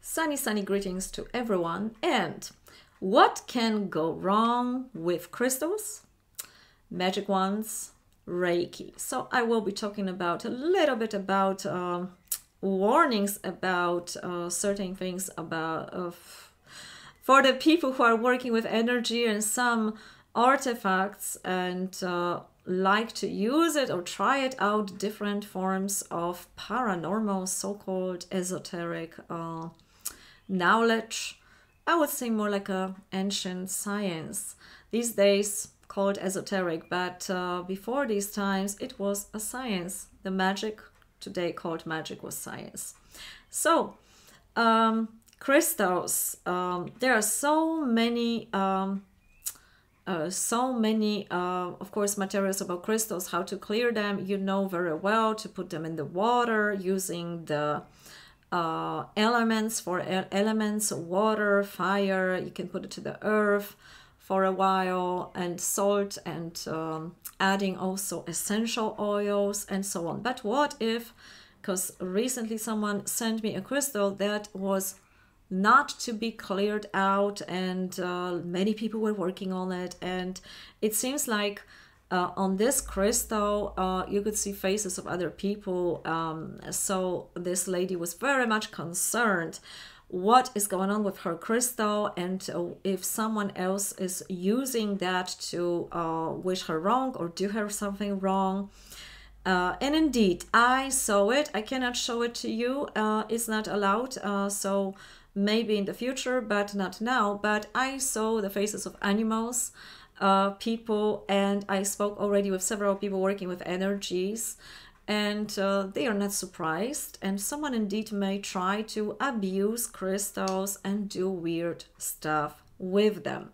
Sunny greetings to everyone. And what can go wrong with crystals, magic wands, Reiki? So I will be talking about a little bit about warnings about certain things about for the people who are working with energy and some artifacts and like to use it or try it out, different forms of paranormal, so-called esoteric knowledge. I would say more like a ancient science. These days called esoteric, but before these times it was a science. The magic today called magic was science. So crystals, there are so many of course materials about crystals, how to clear them. You know very well to put them in the water using the elements for elements, water, fire. You can put it to the earth for a while, and salt, and adding also essential oils and so on. But what if, because recently someone sent me a crystal that was not to be cleared out, and many people were working on it, and it seems like on this crystal you could see faces of other people, so this lady was very much concerned what is going on with her crystal, and if someone else is using that to wish her wrong or do her something wrong. And indeed, I saw it. I cannot show it to you. It's not allowed. So maybe in the future, but not now. But I saw the faces of animals, people, and I spoke already with several people working with energies, and they are not surprised. And someone indeed may try to abuse crystals and do weird stuff with them.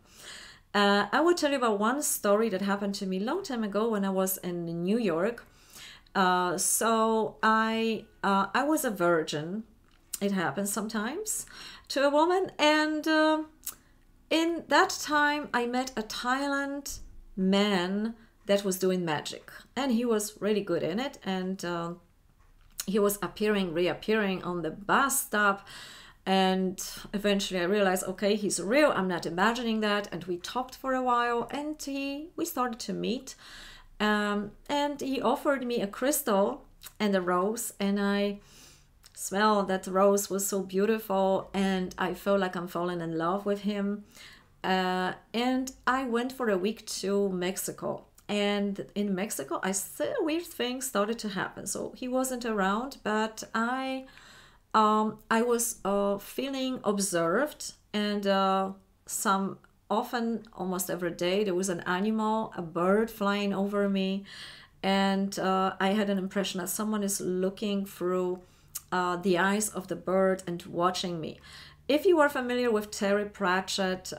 I will tell you about one story that happened to me a long time ago when I was in New York. So I was a virgin. It happens sometimes to a woman, and in that time I met a Thailand man that was doing magic, and he was really good in it, and he was reappearing on the bus stop, and eventually I realized, okay, he's real, I'm not imagining that. And we talked for a while, and we started to meet, and he offered me a crystal and a rose, and I smell that rose was so beautiful, and I felt like I'm falling in love with him. And I went for a week to Mexico, and in Mexico weird things started to happen. So he wasn't around, but I was feeling observed, and often, almost every day, there was an animal, a bird flying over me, and I had an impression that someone is looking through the eyes of the bird and watching me. If you are familiar with Terry Pratchett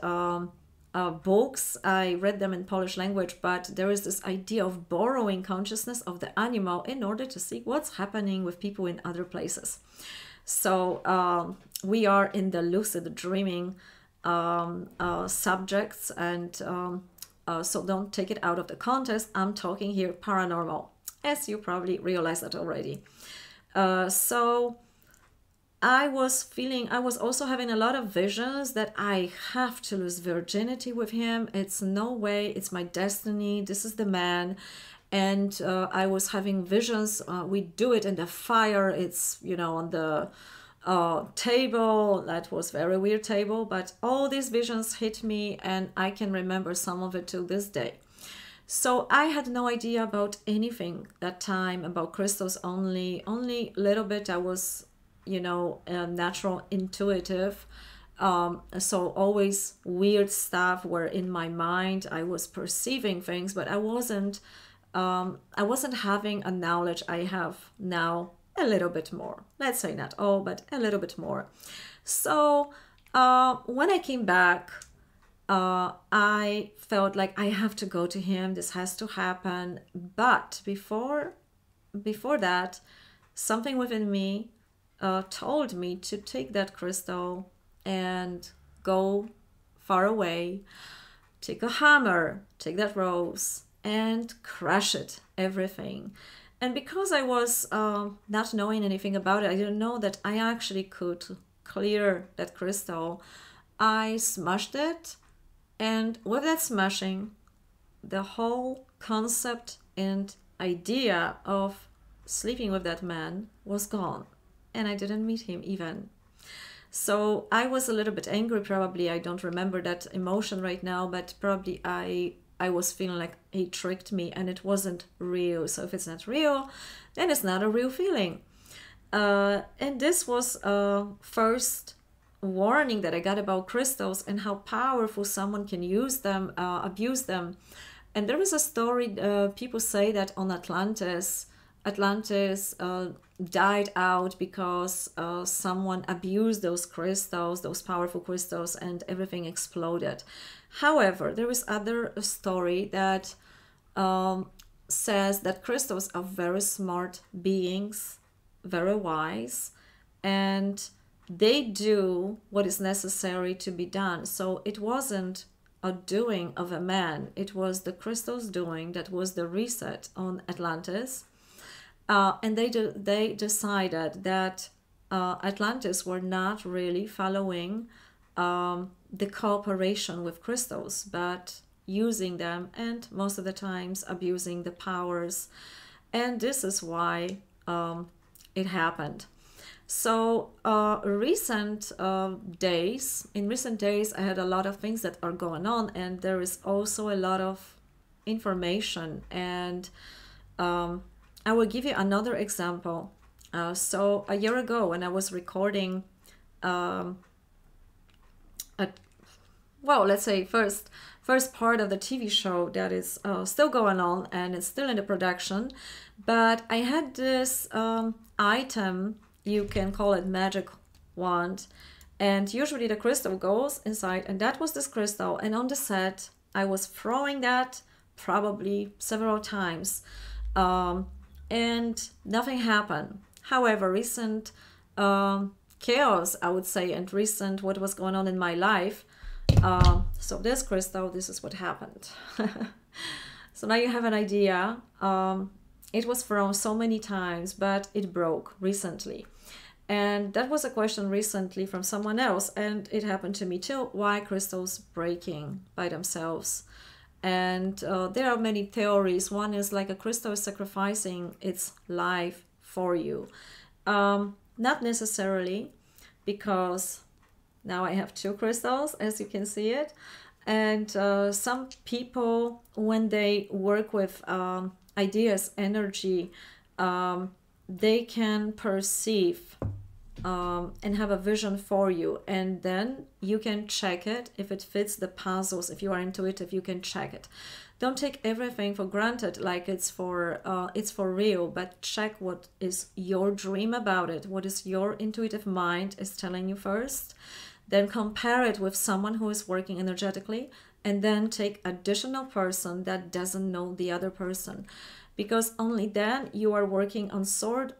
books, I read them in Polish language, but there is this idea of borrowing consciousness of the animal in order to see what's happening with people in other places. So we are in the lucid dreaming subjects, and so don't take it out of the context. I'm talking here paranormal, as you probably realize that already. So I was also having a lot of visions that I have to lose virginity with him. It's no way, it's my destiny, this is the man. And I was having visions, we do it in the fire, it's, on the table. That was very weird table, but all these visions hit me, and I can remember some of it to this day. So I had no idea about anything that time about crystals, only a little bit. I was, natural intuitive. So always weird stuff were in my mind. I was perceiving things, but I wasn't having a knowledge I have now, a little bit more. Let's say not all, but a little bit more. So when I came back, I felt like I have to go to him. This has to happen. But before that, something within me told me to take that crystal and go far away, take a hammer, take that rose, and crush it, everything. And because I was not knowing anything about it, I didn't know that I actually could clear that crystal, I smashed it. And with that smashing, the whole concept and idea of sleeping with that man was gone. And I didn't meet him even. So I was a little bit angry, probably. I don't remember that emotion right now, but probably I was feeling like he tricked me and it wasn't real. So if it's not real, then it's not a real feeling. And this was first warning that I got about crystals and how powerful someone can use them, abuse them. And there is a story, people say that on Atlantis died out because someone abused those crystals, those powerful crystals, and everything exploded. However, there is other story that says that crystals are very smart beings, very wise, and they do what is necessary to be done. So it wasn't a doing of a man, it was the crystals doing that was the reset on Atlantis. And they decided that Atlantis were not really following the cooperation with crystals, but using them and most of the times abusing the powers. And this is why it happened. So in recent days, I had a lot of things that are going on, and there is also a lot of information. And I will give you another example. So a year ago when I was recording, let's say first part of the TV show that is still going on and it's still in the production, but I had this item, you can call it magic wand, and usually the crystal goes inside, and that was this crystal. And on the set I was throwing that probably several times, and nothing happened. However, recent chaos, I would say, and recent what was going on in my life, so this crystal, this is what happened. So now you have an idea. It was thrown so many times, but it broke recently. And that was a question recently from someone else, and it happened to me too. Why crystals breaking by themselves? And there are many theories. One is like a crystal is sacrificing its life for you. Not necessarily, because now I have two crystals, as you can see it. And some people, when they work with ideas, energy, they can perceive and have a vision for you, and then you can check it if it fits the puzzles. If you are intuitive, you can check it. Don't take everything for granted like it's for real, but check what is your dream about it, what is your intuitive mind is telling you first. Then compare it with someone who is working energetically, and then take additional person that doesn't know the other person, because only then you are working on sort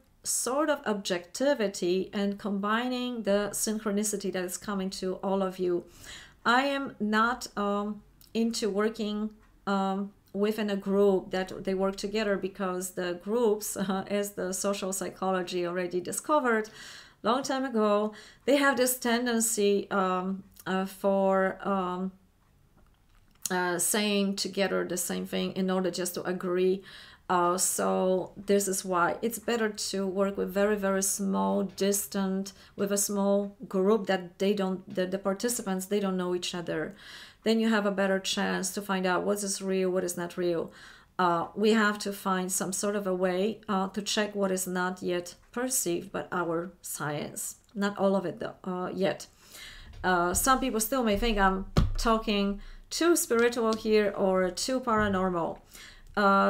of objectivity and combining the synchronicity that is coming to all of you. I am not into working within a group that they work together, because the groups, as the social psychology already discovered long time ago, they have this tendency for saying together the same thing in order just to agree. So this is why it's better to work with very, very small, distant, with a small group that they don't, the participants, they don't know each other. Then you have a better chance to find out what is real, what is not real. We have to find some sort of a way to check what is not yet perceived by our science. Not all of it though, yet. Some people still may think I'm talking too spiritual here or too paranormal.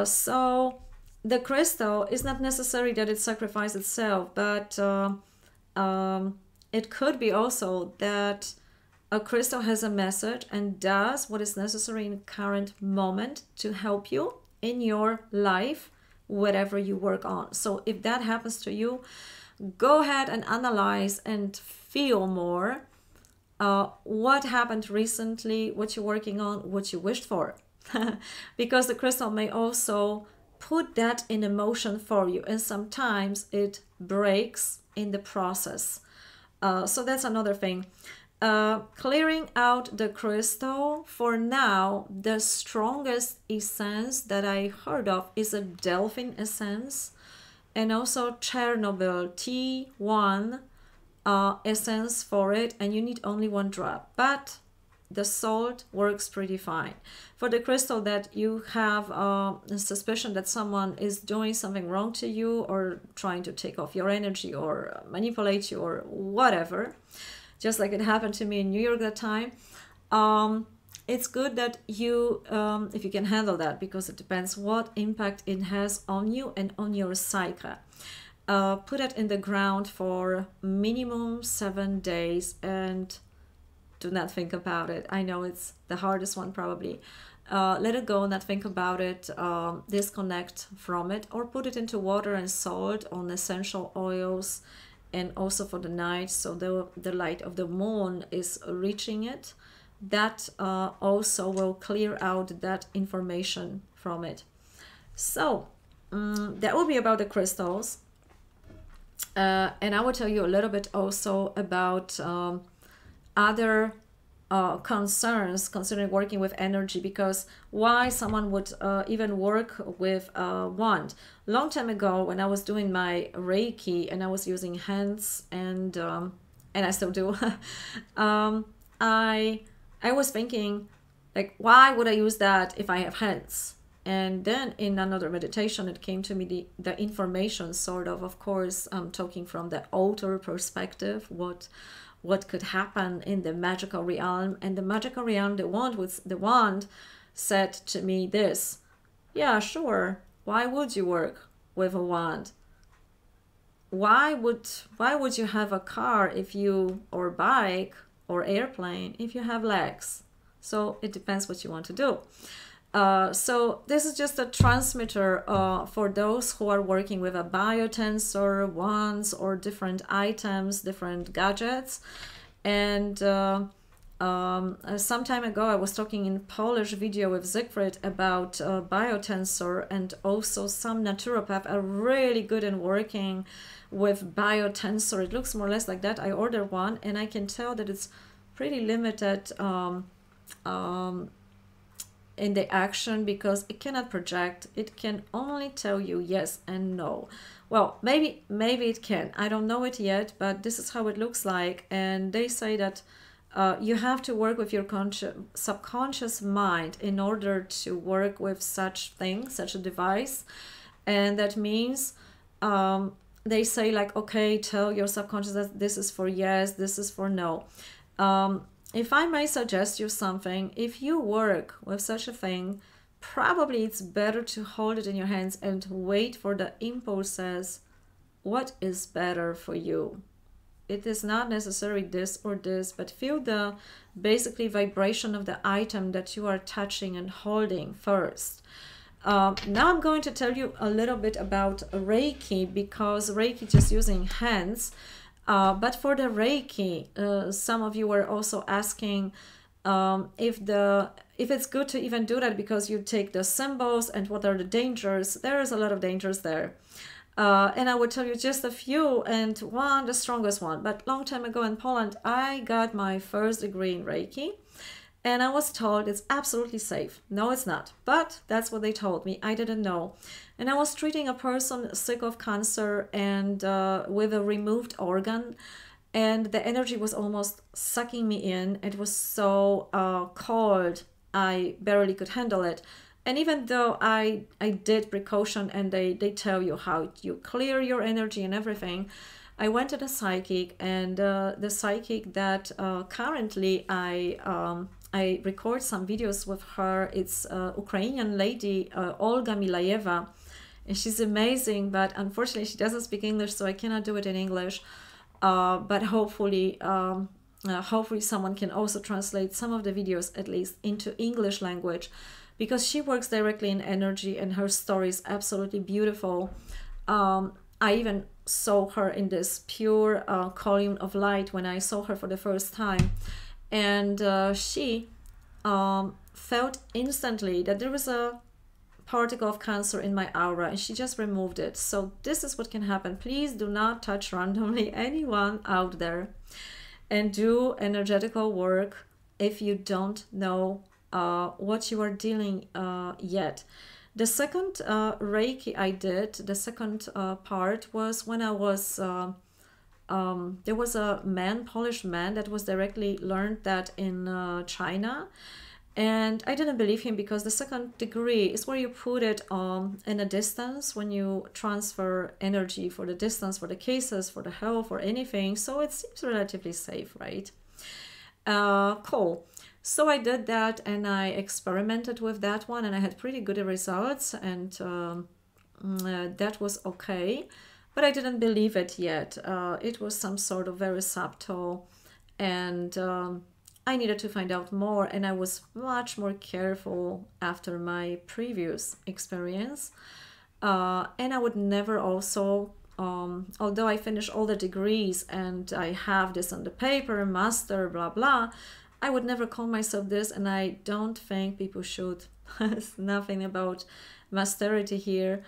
So the crystal is not necessary that it sacrifices itself, but it could be also that a crystal has a message and does what is necessary in the current moment to help you in your life, whatever you work on. So if that happens to you, go ahead and analyze and feel more what happened recently, what you're working on, what you wished for. Because the crystal may also put that in emotion for you, and sometimes it breaks in the process. So that's another thing. Clearing out the crystal, for now, the strongest essence that I heard of is a delphin essence, and also Chernobyl T1 essence for it, and you need only 1 drop, but the salt works pretty fine. For the crystal that you have a suspicion that someone is doing something wrong to you, or trying to take off your energy, or manipulate you, or whatever, just like it happened to me in New York that time, it's good that you, if you can handle that, because it depends what impact it has on you and on your psyche. Put it in the ground for minimum 7 days and do not think about it. I know it's the hardest one probably. Let it go, not think about it, disconnect from it, or put it into water and salt on essential oils, and also for the night, so the light of the moon is reaching it. That also will clear out that information from it. So that will be about the crystals. And I will tell you a little bit also about other concerns concerning working with energy, because why someone would even work with a wand. Long time ago, when I was doing my Reiki and I was using hands, and I still do, I was thinking, like, why would I use that if I have hands? And then in another meditation, it came to me the information, sort of course, I'm talking from the outer perspective, what could happen in the magical realm. And the magical realm, the wand said to me this: yeah, sure, why would you work with a wand? Why would you have a car if you, or bike or airplane, if you have legs? So it depends what you want to do. So this is just a transmitter for those who are working with a biotensor, wands, or different items, different gadgets. And some time ago I was talking in Polish video with Siegfried about biotensor, and also some naturopath are really good in working with biotensor. It looks more or less like that. I ordered one, and I can tell that it's pretty limited in the action, because it cannot project. It can only tell you yes and no. Well, maybe it can. I don't know it yet, but this is how it looks like. And they say that you have to work with your subconscious mind in order to work with such things, such a device. And that means they say, like, okay, tell your subconscious that this is for yes, this is for no. If I may suggest you something, if you work with such a thing, probably it's better to hold it in your hands and wait for the impulses. What is better for you? It is not necessarily this or this, but feel the basically vibration of the item that you are touching and holding first. Now I'm going to tell you a little bit about Reiki, because Reiki just using hands. But for the Reiki, some of you were also asking if it's good to even do that, because you take the symbols and what are the dangers. There is a lot of dangers there. And I would tell you just a few, and one, the strongest one. But long time ago in Poland, I got my first degree in Reiki, and I was told it's absolutely safe. No, it's not. But that's what they told me. I didn't know. And I was treating a person sick of cancer and with a removed organ. And the energy was almost sucking me in. It was so cold, I barely could handle it. And even though I did precaution, and they tell you how you clear your energy and everything, I went to the psychic, and the psychic that currently I record some videos with her. It's a Ukrainian lady, Olga Milayeva, and she's amazing, but unfortunately she doesn't speak English, so I cannot do it in English. But hopefully someone can also translate some of the videos at least into English language, because she works directly in energy, and her story is absolutely beautiful. I even saw her in this pure column of light when I saw her for the first time. And she felt instantly that there was a particle of cancer in my aura, and she just removed it. So this is what can happen. Please do not touch randomly anyone out there, and do energetical work if you don't know what you are dealing yet. The second Reiki I did, the second part, was when I was there was a man, Polish man, that was directly learned that in China. And I didn't believe him, because the second degree is where you put it in a distance, when you transfer energy for the distance, for the cases, for the health, for anything. So it seems relatively safe, right? Cool. So I did that, and I experimented with that one, and I had pretty good results, and that was okay. But I didn't believe it yet. It was some sort of very subtle, and I needed to find out more, and I was much more careful after my previous experience. And I would never also, although I finished all the degrees and I have this on the paper, master, blah, blah, I would never call myself this, and I don't think people should. It's nothing about masterity here,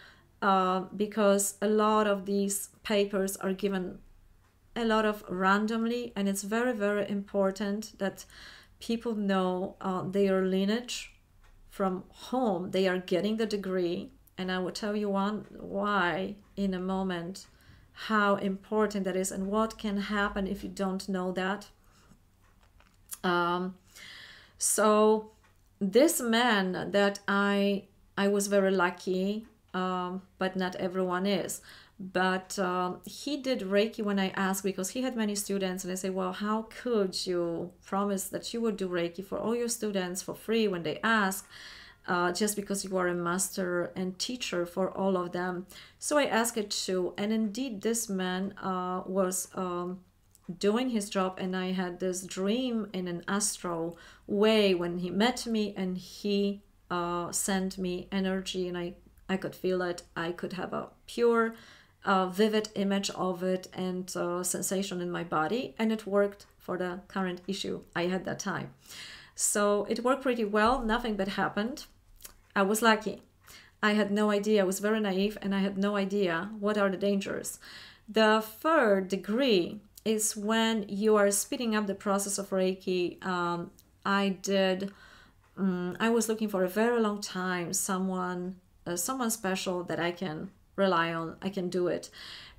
because a lot of these papers are given a lot of randomly, and it's very, very important that people know their lineage, from whom they are getting the degree. And I will tell you why in a moment, how important that is, and what can happen if you don't know that. So this man that I was very lucky, but not everyone is. But he did Reiki when I asked, because he had many students, and I say, well, how could you promise that you would do Reiki for all your students for free when they ask, just because you are a master and teacher for all of them? So I asked it too, and indeed this man was doing his job, and I had this dream in an astral way when he met me, and he sent me energy, and I could feel it. I could have a pure vivid image of it, and sensation in my body, and it worked for the current issue I had that time. So it worked pretty well. Nothing bad happened. I was lucky. I had no idea. I was very naive, and I had no idea what are the dangers. The third degree is when you are speeding up the process of Reiki. I was looking for a very long time someone special that I can rely on. I can do it.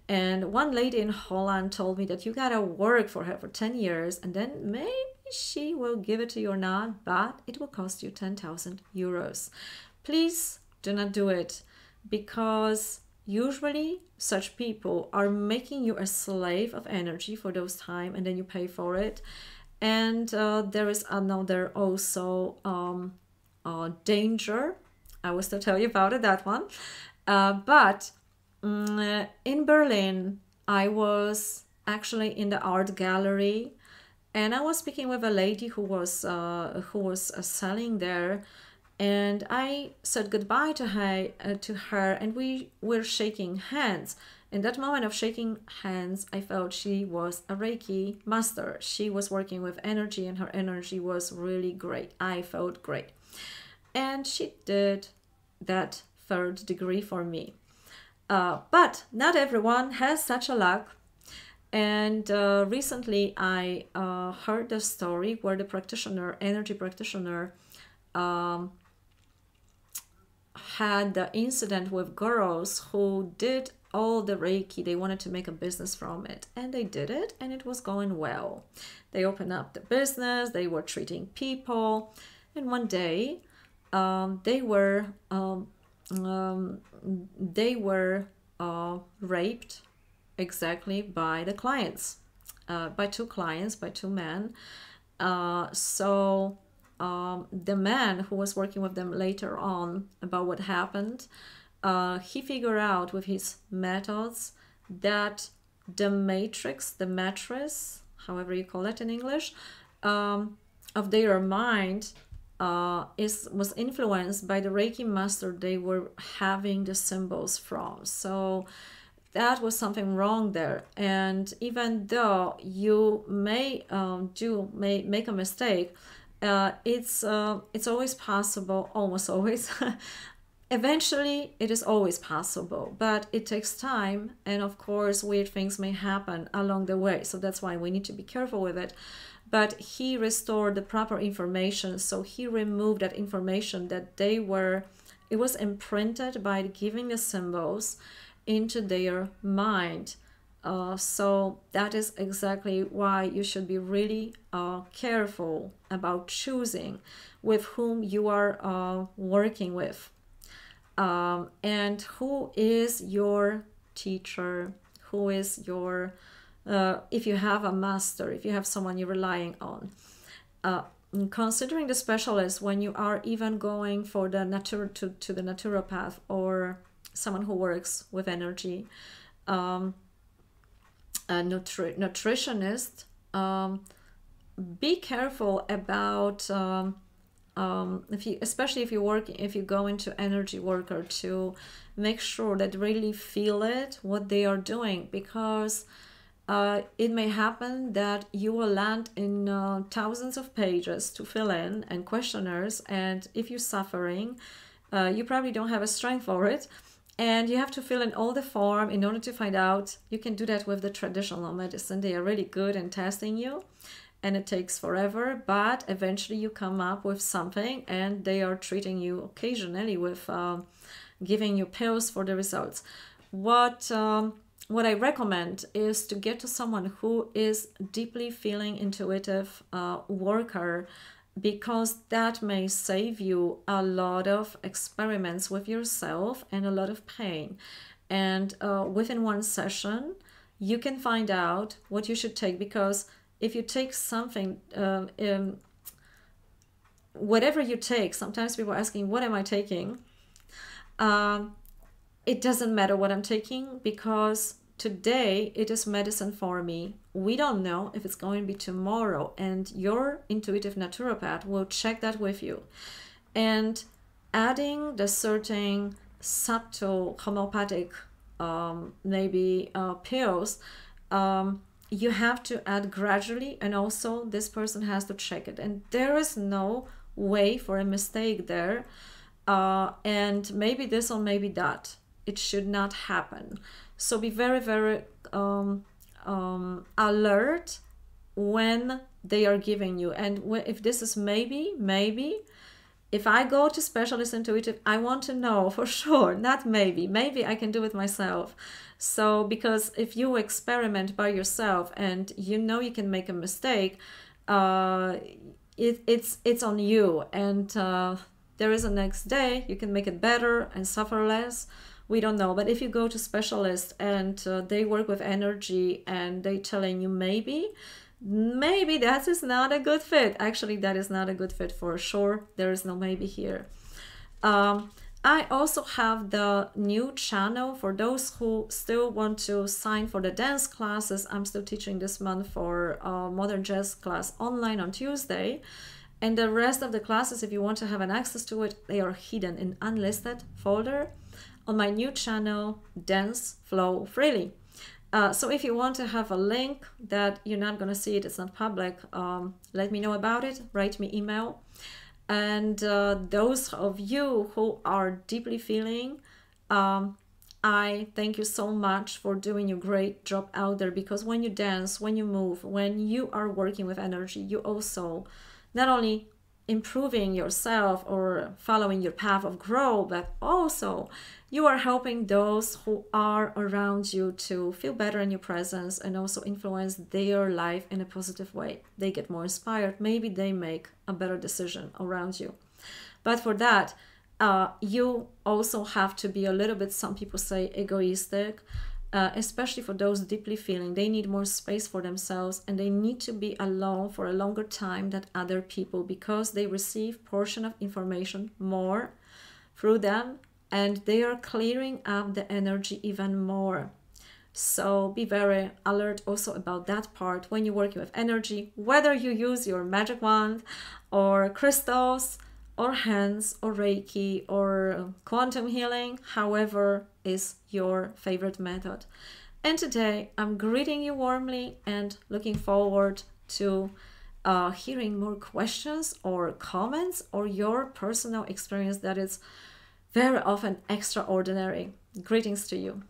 And one lady in Holland told me that you gotta work for her for 10 years, and then maybe she will give it to you or not, but it will cost you 10,000 euros. Please do not do it, because usually such people are making you a slave of energy for those time, and then you pay for it. And there is another also danger. I will still tell you about it, that one. But in Berlin, I was actually in the art gallery, and I was speaking with a lady who was selling there, and I said goodbye to her, and we were shaking hands. In that moment of shaking hands, I felt she was a Reiki master. She was working with energy, and her energy was really great. I felt great. And she did that third degree for me. But not everyone has such a luck. And recently I heard the story where the energy practitioner, had the incident with girls who did all the Reiki. They wanted to make a business from it, and they did it, and it was going well. They opened up the business, they were treating people, and one day they were raped exactly by the clients, by two men. So the man who was working with them later on about what happened, he figured out with his methods that the mattress, however you call it in English, of their mind was influenced by the Reiki master they were having the symbols from. So that was something wrong there. And even though you may make a mistake, it's always possible, almost always, Eventually, it is always possible, but it takes time. And of course, weird things may happen along the way. So that's why we need to be careful with it. But he restored the proper information. So he removed that information that it was imprinted by giving the symbols into their mind. So that is exactly why you should be really careful about choosing with whom you are working with. And who is your teacher, who is your, if you have a master, if you have someone you're relying on. Considering the specialist, when you are even going for the to the naturopath or someone who works with energy, a nutritionist, be careful about especially if you go into energy worker, to make sure that really feel it what they are doing, because it may happen that you will land in thousands of pages to fill in and questionnaires, and if you're suffering, you probably don't have a strength for it, and you have to fill in all the form in order to find out. You can do that with the traditional medicine. They are really good in testing you, and it takes forever, but eventually you come up with something, and they are treating you occasionally with giving you pills for the results. What I recommend is to get to someone who is deeply feeling intuitive worker, because that may save you a lot of experiments with yourself and a lot of pain. And within one session, you can find out what you should take, because if you take something, whatever you take, sometimes people are asking, what am I taking? It doesn't matter what I'm taking, because today it is medicine for me. We don't know if it's going to be tomorrow, and your intuitive naturopath will check that with you. And adding the certain subtle homeopathic maybe pills, you have to add gradually, and also this person has to check it, and there is no way for a mistake there. And maybe this or maybe that, it should not happen. So be very, very alert when they are giving you. And if this is maybe, if I go to specialist intuitive, I want to know for sure, not maybe I can do it myself. So, because if you experiment by yourself and you know you can make a mistake, it's on you, and there is a next day, you can make it better and suffer less. We don't know. But if you go to specialists and they work with energy, and they telling you maybe that is not a good fit. Actually, that is not a good fit for sure. There is no maybe here. I also have the new channel for those who still want to sign for the dance classes. I'm still teaching this month for modern jazz class online on Tuesday. And the rest of the classes, if you want to have an access to it, they are hidden in unlisted folder on my new channel, Dance Flow Freely. So if you want to have a link that you're not going to see it, it's not public, let me know about it, write me email. And those of you who are deeply feeling, I thank you so much for doing your great job out there, because when you dance, when you move, when you are working with energy, you also not only improving yourself or following your path of growth, but also you are helping those who are around you to feel better in your presence, and also influence their life in a positive way. They get more inspired. Maybe they make a better decision around you. But for that, you also have to be a little bit, some people say, egoistic, especially for those deeply feeling. They need more space for themselves, and they need to be alone for a longer time than other people, because they receive portion of information more through them, and they are clearing up the energy even more. So be very alert also about that part when you're working with energy, whether you use your magic wand or crystals or hands or Reiki or quantum healing, however is your favorite method. And today I'm greeting you warmly and looking forward to hearing more questions or comments or your personal experience that is very often extraordinary. Greetings to you.